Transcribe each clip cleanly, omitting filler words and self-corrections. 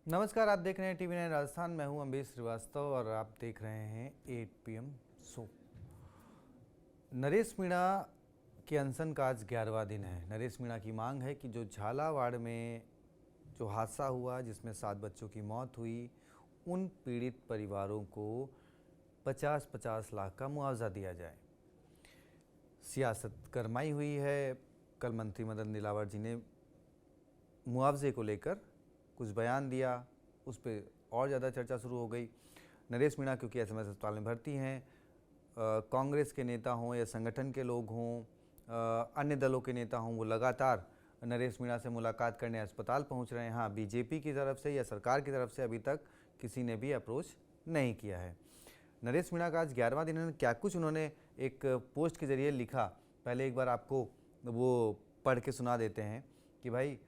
नमस्कार, आप देख रहे हैं टीवी 9 राजस्थान। मैं हूं अम्बेश श्रीवास्तव और आप देख रहे हैं 8 PM शो। नरेश मीणा के अनशन का आज 11वां दिन है। नरेश मीणा की मांग है कि जो झालावाड़ में जो हादसा हुआ जिसमें 7 बच्चों की मौत हुई, उन पीड़ित परिवारों को 50-50 लाख का मुआवजा दिया जाए। सियासत गरमाई हुई है। कल मंत्री मदन दिलावर जी ने मुआवजे को लेकर कुछ बयान दिया, उस पर और ज़्यादा चर्चा शुरू हो गई। नरेश मीणा क्योंकि एसएमएस अस्पताल में भर्ती हैं, कांग्रेस के नेता हों या संगठन के लोग हों, अन्य दलों के नेता हों, वो लगातार नरेश मीणा से मुलाकात करने अस्पताल पहुंच रहे हैं। हाँ, बीजेपी की तरफ से या सरकार की तरफ से अभी तक किसी ने भी अप्रोच नहीं किया है। नरेश मीणा का आज 11वां दिन है। क्या कुछ उन्होंने एक पोस्ट के जरिए लिखा, पहले एक बार आपको वो पढ़ के सुना देते हैं कि भाई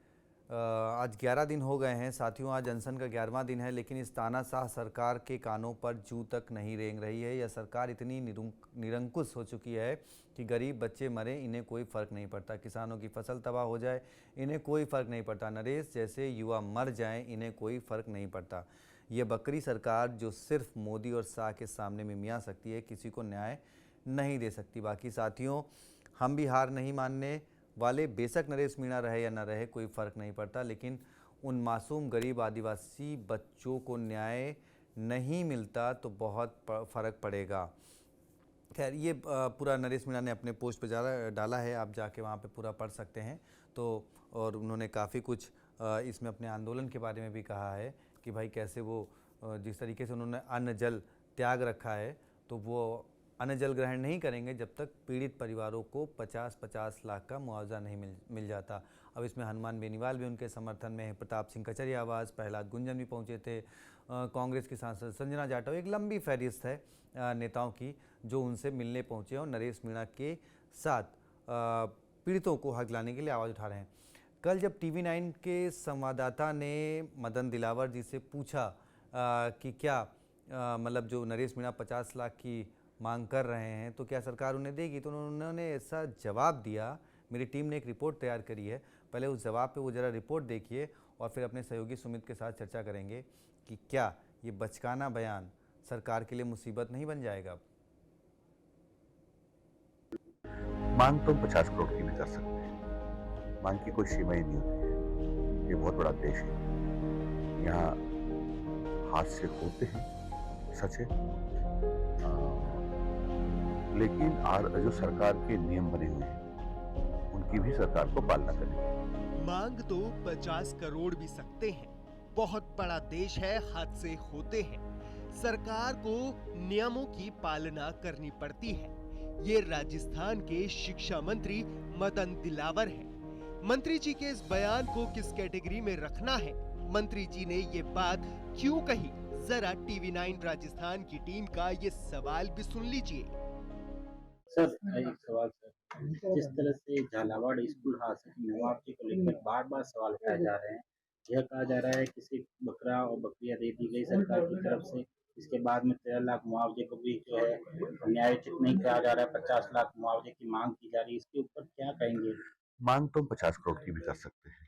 आज 11 दिन हो गए हैं साथियों, आज अनशन का 11वां दिन है, लेकिन इस तानाशाह सरकार के कानों पर जूं तक नहीं रेंग रही है। यह सरकार इतनी निरंकुश हो चुकी है कि गरीब बच्चे मरे, इन्हें कोई फ़र्क नहीं पड़ता। किसानों की फसल तबाह हो जाए, इन्हें कोई फ़र्क नहीं पड़ता। नरेश जैसे युवा मर जाएं, इन्हें कोई फ़र्क नहीं पड़ता। ये बकरी सरकार जो सिर्फ मोदी और शाह के सामने मिमिया सकती है, किसी को न्याय नहीं दे सकती। बाकी साथियों, हम भी हार नहीं मानने वाले। बेशक नरेश मीणा रहे या न रहे, कोई फ़र्क नहीं पड़ता, लेकिन उन मासूम गरीब आदिवासी बच्चों को न्याय नहीं मिलता तो बहुत फ़र्क पड़ेगा। खैर, ये पूरा नरेश मीणा ने अपने पोस्ट पे डाला है, आप जाके वहाँ पे पूरा पढ़ सकते हैं। तो और उन्होंने काफ़ी कुछ इसमें अपने आंदोलन के बारे में भी कहा है कि भाई कैसे वो जिस तरीके से उन्होंने अन्न जल त्याग रखा है, तो वो अन्न जल ग्रहण नहीं करेंगे जब तक पीड़ित परिवारों को 50-50 लाख का मुआवजा नहीं मिल जाता। अब इसमें हनुमान बेनीवाल भी उनके समर्थन में है, प्रताप सिंह कचरियावास, प्रहलाद गुंजन भी पहुंचे थे, कांग्रेस की सांसद संजना जाटव, एक लंबी फहरिस्त है नेताओं की जो उनसे मिलने पहुंचे और नरेश मीणा के साथ पीड़ितों को हक लाने के लिए आवाज़ उठा रहे हैं। कल जब टीवी 9 के संवाददाता ने मदन दिलावर जी से पूछा कि क्या मतलब जो नरेश मीणा 50 लाख की मांग कर रहे हैं तो क्या सरकार उन्हें देगी, तो उन्होंने ऐसा जवाब दिया। मेरी टीम ने एक रिपोर्ट तैयार करी है, पहले उस जवाब पे वो ज़रा रिपोर्ट देखिए और फिर अपने सहयोगी सुमित के साथ चर्चा करेंगे कि क्या ये बचकाना बयान सरकार के लिए मुसीबत नहीं बन जाएगा। मांग तो 50 करोड़ की भी कर सकते हैं। मांग की कोई सीमा ही नहीं होती है। ये बहुत बड़ा देश है। यहाँ हादसे होते हैं, सच है। लेकिन जो सरकार के नियम बने हुए हैं, उनकी भी सरकार को पालना करनी है। मांग तो 50 करोड़ भी सकते हैं। बहुत बड़ा देश है, हादसे होते हैं, सरकार को नियमों की पालना करनी पड़ती है। ये राजस्थान के शिक्षा मंत्री मदन दिलावर हैं। मंत्री जी के इस बयान को किस कैटेगरी में रखना है, मंत्री जी ने ये बात क्यों कही, जरा टीवी 9 राजस्थान की टीम का ये सवाल भी सुन लीजिए। सर, एक सवाल सर, जिस तरह से झालावाड़ स्कूल हादसे की मुआवजे को लेकर बार बार सवाल उठाए जा रहे हैं, यह कहा जा रहा है किसी बकरा और बकरियां दे दी गई सरकार की तरफ से। इसके बाद में 13 लाख मुआवजे को भी जो है न्यायोचित नहीं कहा जा रहा है, 50 लाख मुआवजे की मांग की जा रही है। इसके ऊपर क्या कहेंगे? मांग तो 50 करोड़ की भी कर सकते हैं।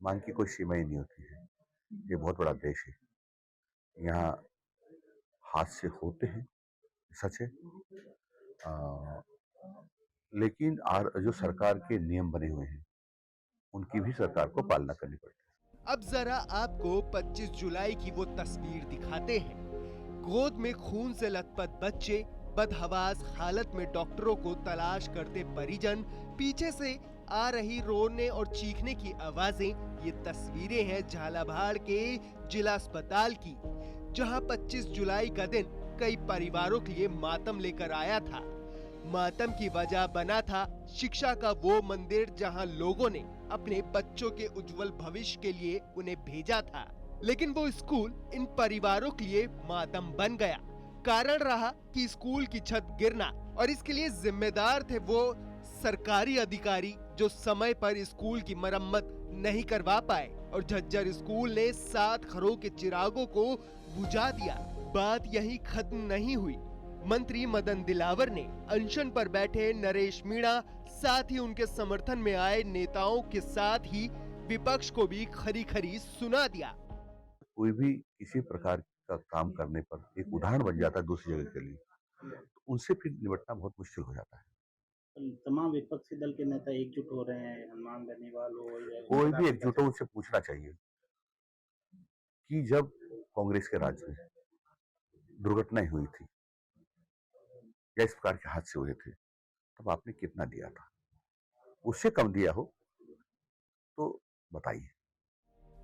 मांग की कोई सीमा ही नहीं होती है। ये बहुत बड़ा देश है। यहाँ हादसे होते हैं, सच है। लेकिन जो सरकार के नियम बने हुए हैं, उनकी भी सरकार को पालना करनी पड़ती है। अब जरा आपको 25 जुलाई की वो तस्वीर दिखाते हैं। गोद में खून से लथपथ बच्चे, बदहवास हालत में डॉक्टरों को तलाश करते परिजन, पीछे से आ रही रोने और चीखने की आवाजें। ये तस्वीरें हैं झालावाड़ के जिला अस्पताल की, जहां 25 जुलाई का दिन कई परिवारों के लिए मातम लेकर आया था। मातम की वजह बना था शिक्षा का वो मंदिर जहां लोगों ने अपने बच्चों के उज्जवल भविष्य के लिए उन्हें भेजा था, लेकिन वो स्कूल इन परिवारों के लिए मातम बन गया। कारण रहा कि स्कूल की छत गिरना, और इसके लिए जिम्मेदार थे वो सरकारी अधिकारी जो समय पर स्कूल की मरम्मत नहीं करवा पाए, और झज्जर स्कूल ने 7 घरों के चिरागों को बुझा दिया। बात यही खत्म नहीं हुई। मंत्री मदन दिलावर ने अनशन पर बैठे नरेश मीणा, साथ ही उनके समर्थन में आए नेताओं के साथ ही विपक्ष को भी खरी खरी सुना दिया। कोई भी किसी प्रकार का काम करने पर एक उदाहरण बन जाता है दूसरी जगह के लिए, तो उनसे फिर निपटना बहुत मुश्किल हो जाता है। तमाम विपक्षी दल के नेता एकजुट हो रहे हैं, हनुमान बेनीवाल हो या इस कोई प्रकार भी से एकजुट हो उनसे पूछना चाहिए कि जब कांग्रेस के राज में दुर्घटनाएं हुई थी या इस प्रकार के हादसे हुए थे, तब आपने कितना दिया था? उससे कम दिया हो तो बताइए।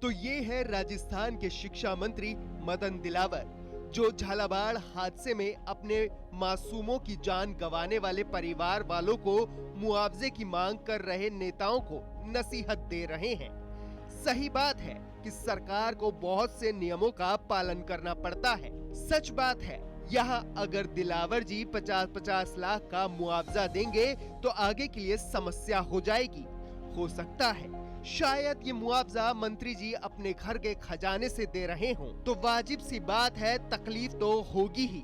तो ये है राजस्थान के शिक्षा मंत्री मदन दिलावर, जो झालावाड़ हादसे में अपने मासूमों की जान गंवाने वाले परिवार वालों को मुआवजे की मांग कर रहे नेताओं को नसीहत दे रहे हैं। सही बात है कि सरकार को बहुत से नियमों का पालन करना पड़ता है। सच बात है, यहाँ अगर दिलावर जी 50-50 लाख का मुआवजा देंगे तो आगे के लिए समस्या हो जाएगी। हो सकता है शायद ये मुआवजा मंत्री जी अपने घर के खजाने से दे रहे हों, तो वाजिब सी बात है तकलीफ तो होगी ही।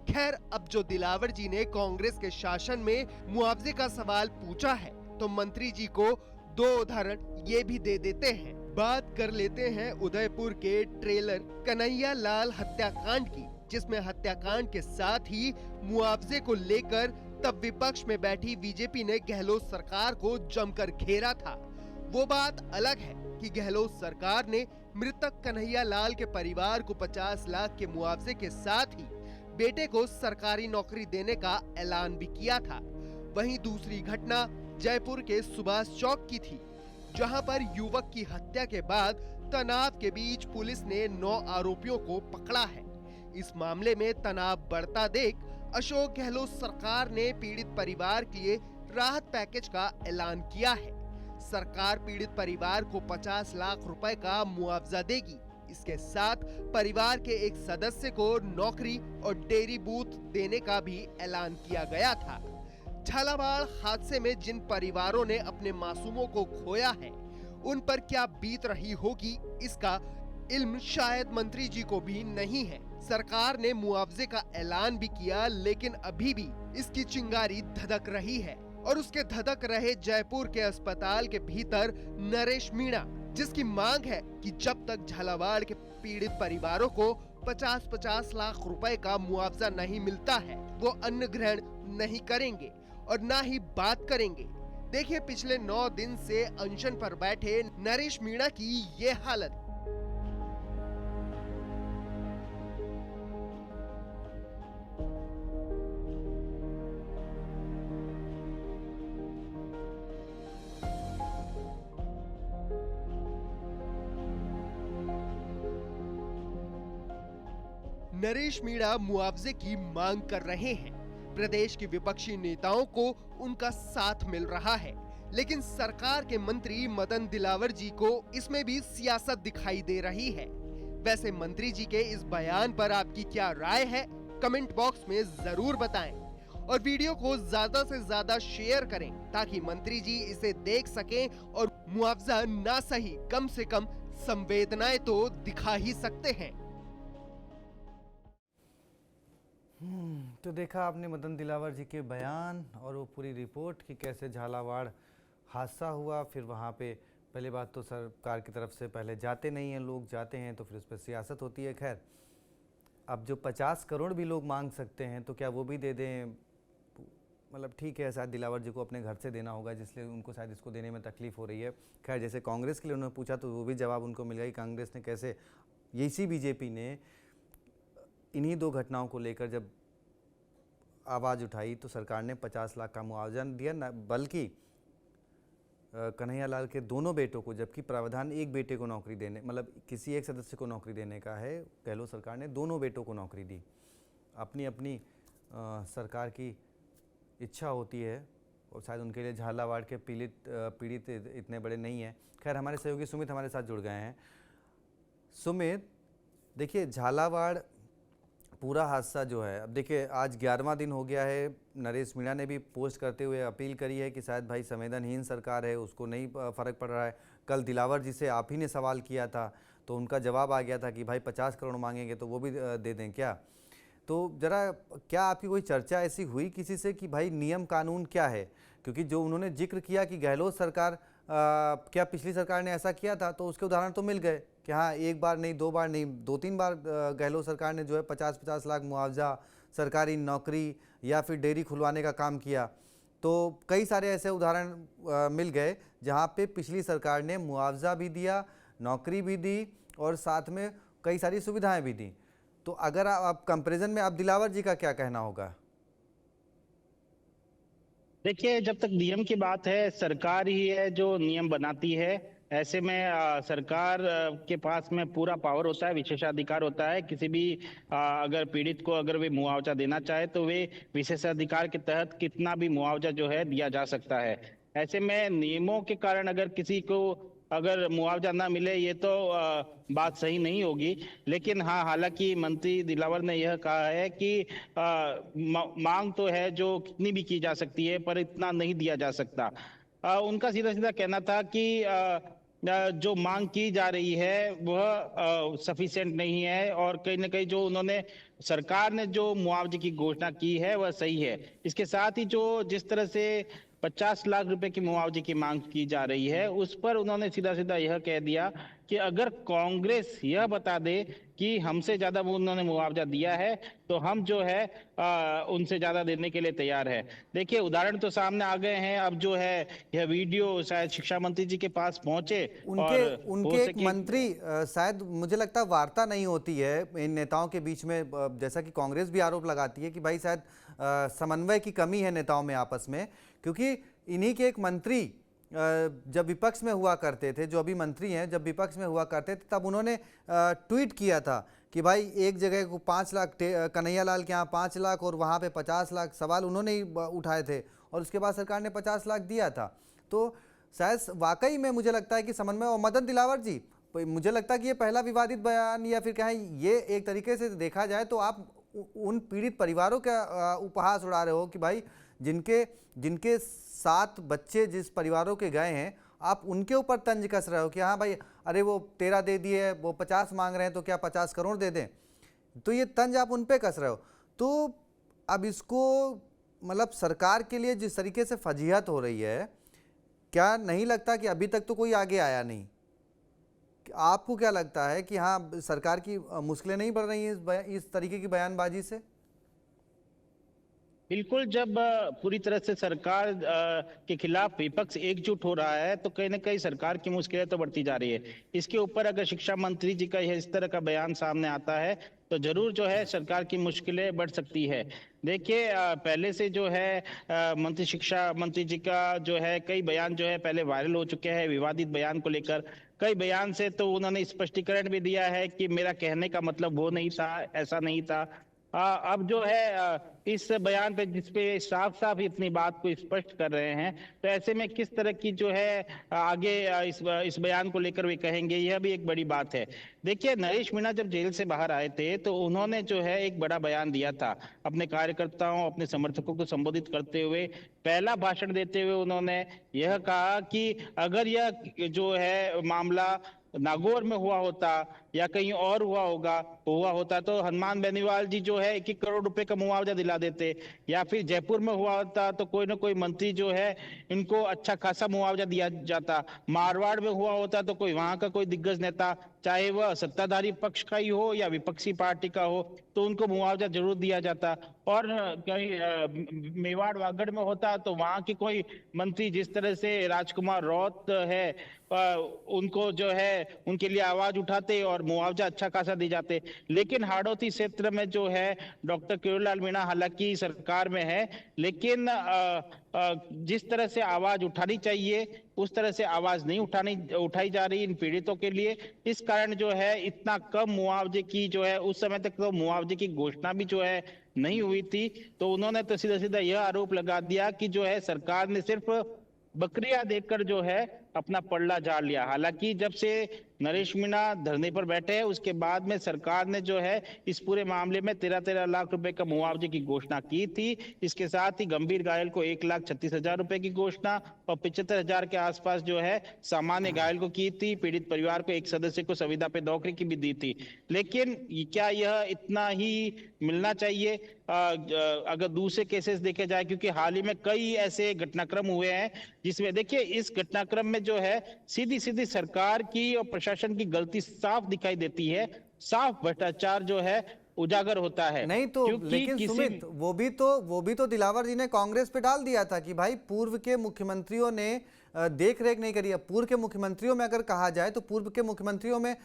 खैर, अब जो दिलावर जी ने कांग्रेस के शासन में मुआवजे का सवाल पूछा है, तो मंत्री जी को दो उदाहरण ये भी दे देते हैं। बात कर लेते हैं उदयपुर के ट्रेलर कन्हैया लाल हत्याकांड की, जिसमें हत्याकांड के साथ ही मुआवजे को लेकर तब विपक्ष में बैठी बीजेपी ने गहलोत सरकार को जमकर घेरा था। वो बात अलग है कि गहलोत सरकार ने मृतक कन्हैया लाल के परिवार को 50 लाख के मुआवजे के साथ ही बेटे को सरकारी नौकरी देने का ऐलान भी किया था। वहीं दूसरी घटना जयपुर के सुभाष चौक की थी, जहां पर युवक की हत्या के बाद तनाव के बीच पुलिस ने 9 आरोपियों को पकड़ा है। इस मामले में तनाव बढ़ता देख अशोक गहलोत सरकार ने पीड़ित परिवार के लिए राहत पैकेज का ऐलान किया है। सरकार पीड़ित परिवार को 50 लाख रुपए का मुआवजा देगी। इसके साथ परिवार के एक सदस्य को नौकरी और डेयरी बूथ देने का भी ऐलान किया गया था। झालावाड़ हादसे में जिन परिवारों ने अपने मासूमों को खोया है, उन पर क्या बीत रही होगी, इसका इल्म शायद मंत्री जी को भी नहीं है। सरकार ने मुआवजे का ऐलान भी किया, लेकिन अभी भी इसकी चिंगारी धधक रही है। और उसके धधक रहे जयपुर के अस्पताल के भीतर नरेश मीणा, जिसकी मांग है कि जब तक झालावाड़ के पीड़ित परिवारों को 50-50 लाख रुपए का मुआवजा नहीं मिलता है, वो अन्न ग्रहण नहीं करेंगे और ना ही बात करेंगे। देखिए पिछले 9 दिन से अनशन पर बैठे नरेश मीणा की ये हालत। नरेश मीणा मुआवजे की मांग कर रहे हैं। प्रदेश के विपक्षी नेताओं को उनका साथ मिल रहा है, लेकिन सरकार के मंत्री मदन दिलावर जी को इसमें भी सियासत दिखाई दे रही है। वैसे मंत्री जी के इस बयान पर आपकी क्या राय है, कमेंट बॉक्स में जरूर बताएं और वीडियो को ज्यादा से ज्यादा शेयर करें ताकि मंत्री जी इसे देख सकें और मुआवजा ना सही कम से कम संवेदनाएं तो दिखा ही सकते हैं। तो देखा आपने मदन दिलावर जी के बयान और वो पूरी रिपोर्ट कि कैसे झालावाड़ हादसा हुआ। फिर वहाँ पे पहले बात तो सरकार की तरफ से पहले जाते नहीं हैं लोग, जाते हैं तो फिर उस पर सियासत होती है। खैर, अब जो 50 करोड़ भी लोग मांग सकते हैं तो क्या वो भी दे दें? मतलब ठीक है, शायद दिलावर जी को अपने घर से देना होगा, जिसलिए उनको शायद इसको देने में तकलीफ़ हो रही है। खैर, जैसे कांग्रेस के लिए उन्होंने पूछा तो वो भी जवाब उनको मिल गया कि कांग्रेस ने कैसे, इसी बीजेपी ने इन्हीं 2 घटनाओं को लेकर जब आवाज़ उठाई तो सरकार ने 50 लाख का मुआवजा दिया, न बल्कि कन्हैया लाल के दोनों बेटों को, जबकि प्रावधान एक बेटे को नौकरी देने, मतलब किसी एक सदस्य को नौकरी देने का है, गहलोत सरकार ने दोनों बेटों को नौकरी दी। अपनी अपनी सरकार की इच्छा होती है और शायद उनके लिए झालावाड़ के पीड़ित इतने बड़े नहीं हैं। खैर, हमारे सहयोगी सुमित हमारे साथ जुड़ गए हैं। सुमित, देखिए झालावाड़ पूरा हादसा जो है, अब देखिए आज 11वां दिन हो गया है। नरेश मीणा ने भी पोस्ट करते हुए अपील करी है कि शायद भाई संवेदनहीन सरकार है, उसको नहीं फ़र्क पड़ रहा है। कल दिलावर जी से आप ही ने सवाल किया था तो उनका जवाब आ गया था कि भाई 50 करोड़ मांगेंगे तो वो भी दे दें क्या? तो ज़रा क्या आपकी कोई चर्चा ऐसी हुई किसी से कि भाई नियम कानून क्या है? क्योंकि जो उन्होंने जिक्र किया कि गहलोत सरकार क्या पिछली सरकार ने ऐसा किया था? तो उसके उदाहरण तो मिल गए कि हाँ, एक बार नहीं, 2 बार नहीं, 2-3 बार गहलोत सरकार ने जो है 50-50 लाख मुआवजा, सरकारी नौकरी या फिर डेयरी खुलवाने का काम किया। तो कई सारे ऐसे उदाहरण मिल गए जहाँ पे पिछली सरकार ने मुआवजा भी दिया, नौकरी भी दी और साथ में कई सारी सुविधाएं भी दी। तो अगर आप कंपैरिजन में, आप दिलावर जी का क्या कहना होगा? देखिए, जब तक नियम की बात है, सरकार ही है जो नियम बनाती है। ऐसे में सरकार के पास में पूरा पावर होता है, विशेषाधिकार होता है। किसी भी अगर पीड़ित को अगर वे मुआवजा देना चाहे तो वे विशेषाधिकार के तहत कितना भी मुआवजा जो है दिया जा सकता है। ऐसे में नियमों के कारण अगर किसी को अगर मुआवजा ना मिले, ये तो बात सही नहीं होगी। लेकिन हाँ, हालांकि मंत्री दिलावर ने यह कहा है कि मांग तो है जो कितनी भी की जा सकती है, पर इतना नहीं दिया जा सकता। उनका सीधा सीधा कहना था कि जो मांग की जा रही है वह सफिशिएंट नहीं है, और कहीं ना कहीं जो उन्होंने सरकार ने जो मुआवजे की घोषणा की है वह सही है। इसके साथ ही जो जिस तरह से 50 लाख रुपए की मुआवजे की मांग की जा रही है, उस पर उन्होंने सीधा सीधा यह कह दिया कि अगर कांग्रेस यह बता दे कि हमसे ज्यादा वो उन्होंने मुआवजा दिया है तो हम जो है उनसे ज्यादा देने के लिए तैयार है। देखिए, उदाहरण तो सामने आ गए हैं। अब जो है यह वीडियो शायद शिक्षा मंत्री जी के पास पहुंचे उनके और उनके हो एक सके मंत्री, शायद मुझे लगता है वार्ता नहीं होती है इन नेताओं के बीच में, जैसा कि कांग्रेस भी आरोप लगाती है कि भाई शायद समन्वय की कमी है नेताओं में आपस में। क्योंकि इन्हीं के एक मंत्री जब विपक्ष में हुआ करते थे, जो अभी मंत्री हैं, जब विपक्ष में हुआ करते थे तब उन्होंने ट्वीट किया था कि भाई एक जगह को 5 लाख, कन्हैया लाल के यहाँ 5 लाख और वहाँ पे 50 लाख, सवाल उन्होंने ही उठाए थे और उसके बाद सरकार ने 50 लाख दिया था। तो शायद वाकई में मुझे लगता है कि समन्वय, और मदन दिलावर जी, मुझे लगता है कि ये पहला विवादित बयान, या फिर कहें ये एक तरीके से देखा जाए तो आप उन पीड़ित परिवारों का उपहास उड़ा रहे हो कि भाई जिनके 7 बच्चे जिस परिवारों के गए हैं, आप उनके ऊपर तंज कस रहे हो कि हाँ भाई, अरे वो 13 दे दिए, वो 50 मांग रहे हैं तो क्या 50 करोड़ दे दें। तो ये तंज आप उन पे कस रहे हो। तो अब इसको, मतलब सरकार के लिए जिस तरीके से फजीहत हो रही है, क्या नहीं लगता कि अभी तक तो कोई आगे आया नहीं? आपको क्या लगता है कि हाँ, सरकार की मुश्किलें नहीं बढ़ रही हैं इस तरीके की बयानबाजी से? बिल्कुल, जब पूरी तरह से सरकार के खिलाफ विपक्ष एकजुट हो रहा है तो कहीं ना कहीं सरकार की मुश्किलें तो बढ़ती जा रही है। इसके ऊपर अगर शिक्षा मंत्री जी का यह इस तरह का बयान सामने आता है तो जरूर जो है सरकार की मुश्किलें बढ़ सकती है। देखिए, पहले से जो है मंत्री, शिक्षा मंत्री जी का जो है कई बयान जो है पहले वायरल हो चुके हैं विवादित बयान को लेकर। कई बयान से तो उन्होंने स्पष्टीकरण भी दिया है कि मेरा कहने का मतलब वो नहीं था, ऐसा नहीं था। अब जो है इस बयान पे, जिसपे साफ साफ इतनी बात को स्पष्ट कर रहे हैं, तो ऐसे में किस तरह की जो है आगे इस बयान को लेकर वे कहेंगे, यह भी एक बड़ी बात है। देखिए, नरेश मीणा जब जेल से बाहर आए थे तो उन्होंने जो है एक बड़ा बयान दिया था। अपने कार्यकर्ताओं, अपने समर्थकों को संबोधित करते हुए, पहला भाषण देते हुए उन्होंने यह कहा कि अगर यह जो है मामला नागौर में हुआ होता या कहीं और हुआ होता तो हनुमान बेनीवाल जी जो है 1-1 करोड़ रुपए का मुआवजा दिला देते, या फिर जयपुर में हुआ होता तो कोई ना कोई मंत्री जो है इनको अच्छा खासा मुआवजा दिया जाता, मारवाड़ में हुआ होता तो कोई वहां का कोई दिग्गज नेता, चाहे वह सत्ताधारी पक्ष का ही हो या विपक्षी पार्टी का हो, तो उनको मुआवजा जरूर दिया जाता। और कहीं मेवाड़ वागड़ में होता तो वहां की कोई मंत्री, जिस तरह से राजकुमार रौत है, उनको जो है उनके लिए आवाज उठाते और मुआवजा अच्छा खासा दी जाते। लेकिन हाड़ौती क्षेत्र में जो है डॉक्टर किरोड़ीलाल मीणा हालांकि सरकार में है, लेकिन जिस तरह से आवाज उठानी चाहिए उस तरह से आवाज नहीं उठाई जा रही इन पीड़ितों के लिए। इस कारण जो है इतना कम मुआवजे की जो है, उस समय तक तो मुआवजे की घोषणा भी जो है नहीं हुई थी। तो उन्होंने तो सीधा सीधा यह आरोप लगा दिया कि जो है सरकार ने सिर्फ बकरियां देकर जो है अपना पल्ला झाड़ लिया। हालांकि जब से नरेश मीणा धरने पर बैठे हैं उसके बाद में सरकार ने जो है इस पूरे मामले में 13-13 लाख रुपए का मुआवजे की घोषणा की थी। इसके साथ ही गंभीर घायल को 1,36,000 रुपए की घोषणा और 75,000 के आसपास जो है सामान्य घायल को की थी। पीड़ित परिवार को एक सदस्य को संविदा पे नौकरी की भी दी थी। लेकिन क्या यह इतना ही मिलना चाहिए अगर दूसरे केसेस देखे जाए? क्योंकि हाल ही में कई ऐसे घटनाक्रम हुए हैं जिसमें देखिए, इस घटनाक्रम में में जो है सीधी सीधी सरकार की और प्रशासन की गलती साफ दिखाई देती है, साफ भ्रष्टाचार जो है उजागर होता है। नहीं तो क्योंकि लेकिन किसी सुमित वो भी तो दिलावर जी ने कांग्रेस पे डाल दिया था कि भाई पूर्व के मुख्यमंत्रियों ने देख रेख नहीं करी है। पूर्व के मुख्यमंत्रियों में अगर कहा जाए तो पूर्व के मुख्यमंत्रियों में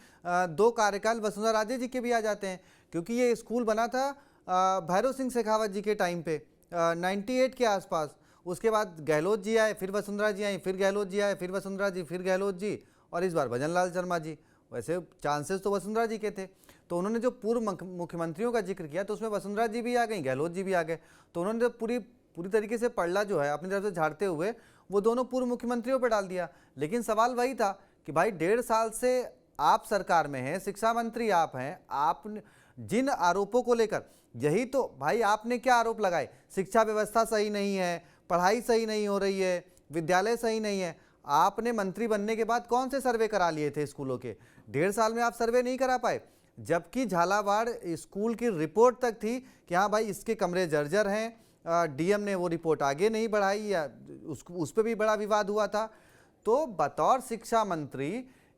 2 कार्यकाल वसुंधरा राजे जी के भी आ जाते हैं, क्योंकि ये स्कूल बना था भैरव सिंह शेखावत जी के टाइम पे 98 के आसपास। उसके बाद गहलोत जी आए, फिर वसुंधरा जी आई, फिर गहलोत जी आए, फिर वसुंधरा जी, फिर गहलोत जी, और इस बार भजन लाल शर्मा जी। वैसे चांसेस तो वसुंधरा जी के थे, तो उन्होंने जो पूर्व मुख्यमंत्रियों का जिक्र किया तो उसमें वसुंधरा जी भी आ गई, गहलोत जी भी आ गए। तो उन्होंने जो पूरी तरीके से पड़ला जो है अपनी तरफ से झाड़ते हुए वो दोनों पूर्व मुख्यमंत्रियों पर डाल दिया। लेकिन सवाल वही था कि भाई 1.5 साल से आप सरकार में हैं, शिक्षा मंत्री आप हैं, आप जिन आरोपों को लेकर, यही तो भाई आपने क्या आरोप लगाए, शिक्षा व्यवस्था सही नहीं है, पढ़ाई सही नहीं हो रही है, विद्यालय सही नहीं है। आपने मंत्री बनने के बाद कौन से सर्वे करा लिए थे स्कूलों के? 1.5 साल में आप सर्वे नहीं करा पाए, जबकि झालावाड़ स्कूल की रिपोर्ट तक थी कि हाँ भाई इसके कमरे जर्जर हैं। डीएम ने वो रिपोर्ट आगे नहीं बढ़ाई या उस पर भी बड़ा विवाद हुआ था। तो बतौर शिक्षा मंत्री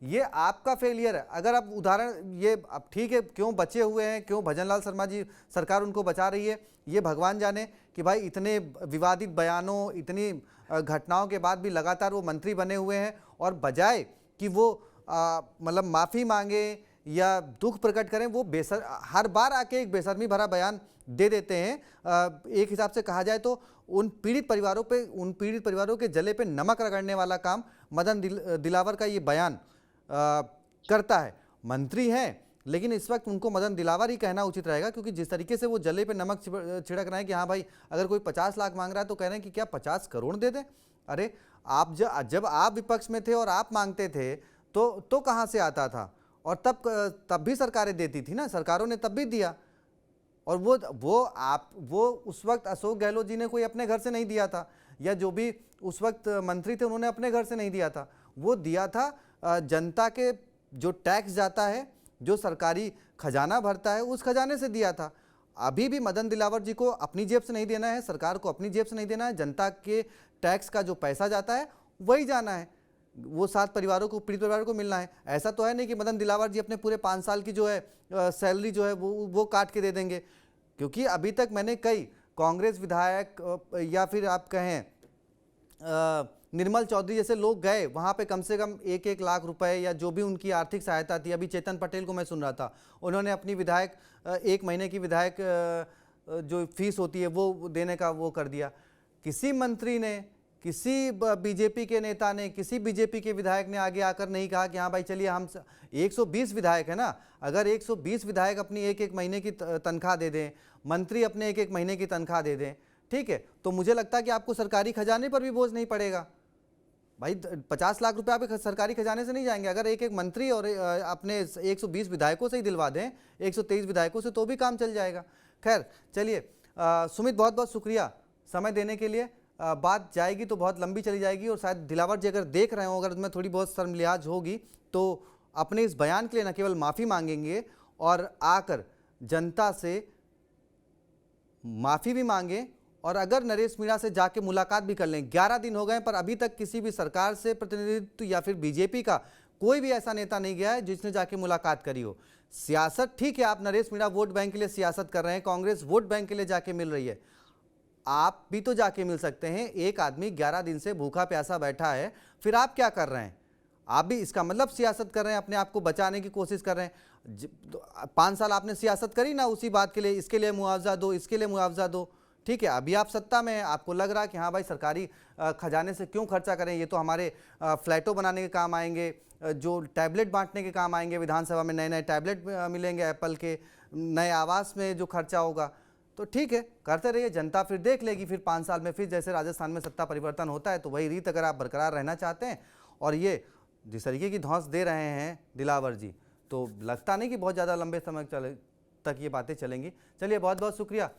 ये आपका फेलियर है। अगर आप उदाहरण ये अब ठीक है क्यों बचे हुए हैं, क्यों भजन लाल शर्मा जी सरकार उनको बचा रही है, ये भगवान जाने कि भाई इतने विवादित बयानों, इतनी घटनाओं के बाद भी लगातार वो मंत्री बने हुए हैं, और बजाय कि वो मतलब माफ़ी मांगे या दुख प्रकट करें, वो हर बार आके एक बेशर्मी भरा बयान दे देते हैं। एक हिसाब से कहा जाए तो उन पीड़ित परिवारों के जले पे नमक रगड़ने वाला काम मदन दिलावर का ये बयान करता है। मंत्री हैं लेकिन इस वक्त उनको मदन दिलावर ही कहना उचित रहेगा, क्योंकि जिस तरीके से वो जले पे नमक छिड़क रहे हैं कि हाँ भाई अगर कोई 50 लाख मांग रहा है तो कह रहे हैं कि क्या 50 करोड़ दे दें। अरे आप जब आप विपक्ष में थे और आप मांगते थे तो कहाँ से आता था? और तब भी सरकारें देती थी ना, सरकारों ने तब भी दिया। और वो उस वक्त अशोक गहलोत जी ने कोई अपने घर से नहीं दिया था, या जो भी उस वक्त मंत्री थे उन्होंने अपने घर से नहीं दिया था, वो दिया था जनता के जो टैक्स जाता है, जो सरकारी खजाना भरता है, उस खजाने से दिया था। अभी भी मदन दिलावर जी को अपनी जेब से नहीं देना है, सरकार को अपनी जेब से नहीं देना है, जनता के टैक्स का जो पैसा जाता है वही जाना है, वो 7 परिवारों को, पीड़ित परिवारों को मिलना है। ऐसा तो है नहीं कि मदन दिलावर जी अपने पूरे 5 साल की जो है सैलरी जो है वो काट के दे देंगे, क्योंकि अभी तक मैंने कई कांग्रेस विधायक या फिर आप कहें निर्मल चौधरी जैसे लोग गए वहाँ पे, कम से कम 1-1 लाख रुपए या जो भी उनकी आर्थिक सहायता थी। अभी चेतन पटेल को मैं सुन रहा था, उन्होंने अपनी विधायक 1 महीने की विधायक जो फीस होती है वो देने का वो कर दिया। किसी मंत्री ने, किसी बीजेपी के नेता ने, किसी बीजेपी के विधायक ने आगे आकर नहीं कहा कि हाँ भाई चलिए हम 120 विधायक है ना, अगर 120 विधायक अपनी 1-1 महीने की तनख्वाह दे दें, मंत्री अपने 1-1 महीने की तनख्वाह दे दें, ठीक है, तो मुझे लगता है कि आपको सरकारी खजाने पर भी बोझ नहीं पड़ेगा। भाई 50 लाख रुपए आपके सरकारी खजाने से नहीं जाएंगे। अगर 1-1 मंत्री और अपने 120 विधायकों से ही दिलवा दें, 123 विधायकों से, तो भी काम चल जाएगा। खैर चलिए सुमित, बहुत बहुत शुक्रिया समय देने के लिए। बात जाएगी तो बहुत लंबी चली जाएगी, और शायद दिलावर जी अगर देख रहे हो, अगर उसमें थोड़ी बहुत शर्मलिहाज होगी तो अपने इस बयान के लिए न केवल माफ़ी मांगेंगे और आकर जनता से माफ़ी भी मांगे, और अगर नरेश मीणा से जाके मुलाकात भी कर लें। 11 दिन हो गए पर अभी तक किसी भी सरकार से प्रतिनिधित्व या फिर बीजेपी का कोई भी ऐसा नेता नहीं गया है जिसने जाके मुलाकात करी हो। सियासत ठीक है, आप नरेश मीणा वोट बैंक के लिए सियासत कर रहे हैं, कांग्रेस वोट बैंक के लिए जाके मिल रही है, आप भी तो जाके मिल सकते हैं। एक आदमी 11 दिन से भूखा प्यासा बैठा है, फिर आप क्या कर रहे हैं? आप भी इसका मतलब सियासत कर रहे हैं, अपने आप को बचाने की कोशिश कर रहे हैं। 5 साल आपने सियासत करी ना उसी बात के लिए, इसके लिए मुआवजा दो, इसके लिए मुआवजा दो, ठीक है। अभी आप सत्ता में हैं, आपको लग रहा है कि हाँ भाई सरकारी खजाने से क्यों खर्चा करें, ये तो हमारे फ्लैटों बनाने के काम आएंगे, जो टैबलेट बांटने के काम आएंगे, विधानसभा में नए नए टैबलेट मिलेंगे एप्पल के, नए आवास में जो खर्चा होगा, तो ठीक है करते रहिए, जनता फिर देख लेगी। फिर 5 साल में फिर जैसे राजस्थान में सत्ता परिवर्तन होता है तो वही रीत अगर आप बरकरार रहना चाहते हैं, और ये जिस तरीके की धौंस दे रहे हैं दिलावर जी, तो लगता नहीं कि बहुत ज़्यादा लंबे समय तक ये बातें चलेंगी। चलिए बहुत बहुत शुक्रिया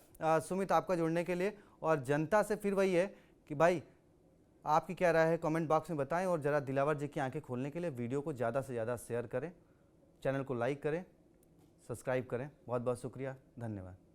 सुमित आपका जुड़ने के लिए, और जनता से फिर वही है कि भाई आपकी क्या राय है कमेंट बॉक्स में बताएं, और ज़रा दिलावर जी की आंखें खोलने के लिए वीडियो को ज़्यादा से ज़्यादा शेयर करें, चैनल को लाइक करें, सब्सक्राइब करें। बहुत बहुत शुक्रिया, धन्यवाद।